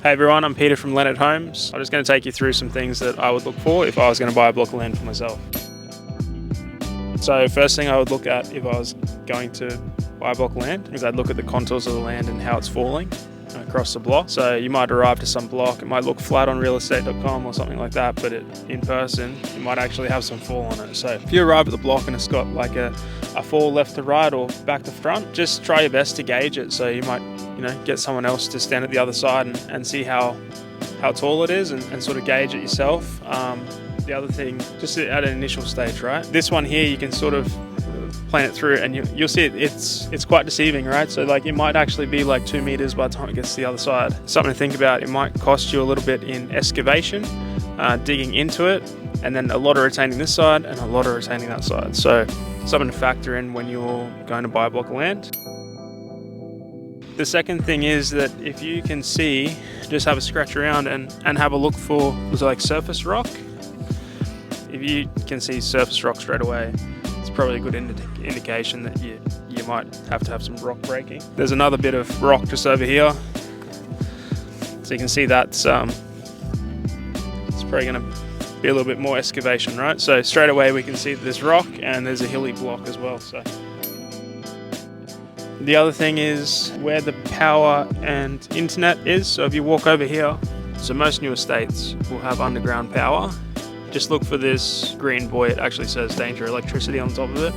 Hey everyone, I'm Peter from Leonard Homes. I'm just going to take you through some things that I would look for if I was going to buy a block of land for myself. So first thing I would look at if I was going to buy a block of land is I'd look at the contours of the land and how it's falling across the block. So you might arrive to some block, it might look flat on realestate.com or something like that, but in person it might actually have some fall on it. So if you arrive at the block and it's got like a fall left to right or back to front, just try your best to gauge it. So you might get someone else to stand at the other side and see how tall it is and sort of gauge it yourself. The other thing, just at an initial stage, right? This one here, you can sort of plan it through and you'll see it's quite deceiving, right? So like it might actually be like 2 meters by the time it gets to the other side. Something to think about, it might cost you a little bit in excavation, digging into it, and then a lot of retaining this side and a lot of retaining that side. So something to factor in when you're going to buy a block of land. The second thing is that if you can see, just have a scratch around and have a look for like surface rock. If you can see surface rock straight away, it's probably a good indication that you might have to have some rock breaking. There's another bit of rock just over here. So you can see that's it's probably going to be a little bit more excavation, right? So straight away we can see that there's rock and there's a hilly block as well. So the other thing is where the power and internet is. So if you walk over here, so most new estates will have underground power. Just look for this green buoy. It actually says danger electricity on the top of it.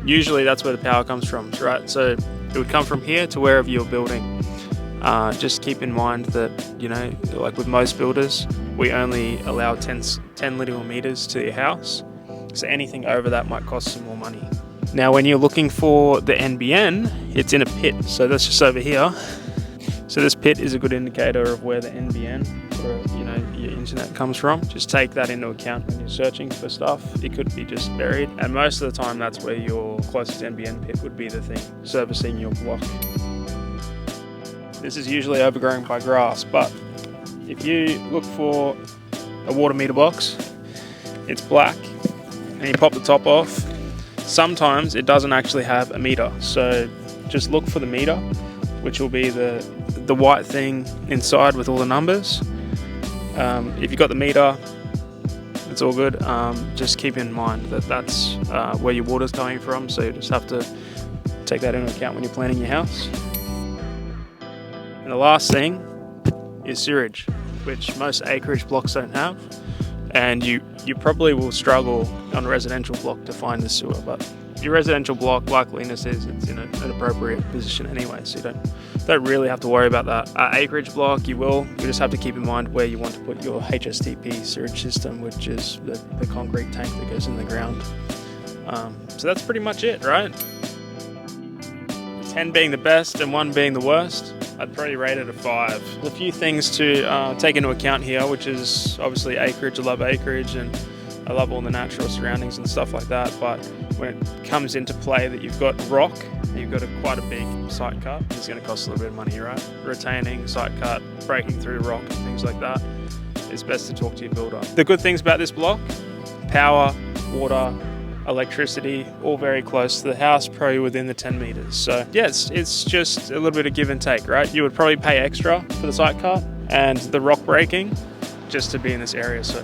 Usually that's where the power comes from, right? So it would come from here to wherever you're building. Just keep in mind that, like with most builders, we only allow 10 linear meters to your house. So anything over that might cost some more money. Now, when you're looking for the NBN, it's in a pit. So that's just over here. So this pit is a good indicator of where the NBN or your internet comes from. Just take that into account when you're searching for stuff. It could be just buried, and most of the time that's where your closest NBN pit would be the thing servicing your block. This is usually overgrown by grass, but if you look for a water meter box, it's black, and you pop the top off. Sometimes it doesn't actually have a meter, so just look for the meter, which will be the white thing inside with all the numbers. If you've got the meter, it's all good. Just keep in mind that that's where your water's coming from, so you just have to take that into account when you're planning your house. And the last thing is sewerage, which most acreage blocks don't have, and you probably will struggle on a residential block to find the sewer, but your residential block, likeliness is it's in an appropriate position anyway, so you don't really have to worry about that. Acreage block, you just have to keep in mind where you want to put your HSTP sewage system, which is the concrete tank that goes in the ground. So that's pretty much it, right? 10 being the best and 1 being the worst. I'd probably rate it a 5. There's a few things to take into account here, which is obviously acreage. I love acreage and I love all the natural surroundings and stuff like that, but when it comes into play that you've got rock, you've got quite a big site cut, it's going to cost a little bit of money, right? Retaining, site cut, breaking through rock and things like that, it's best to talk to your builder. The good things about this block: power, water, electricity, all very close to the house, probably within the 10 meters. So yeah, it's just a little bit of give and take, right? You would probably pay extra for the site cut and the rock breaking just to be in this area. So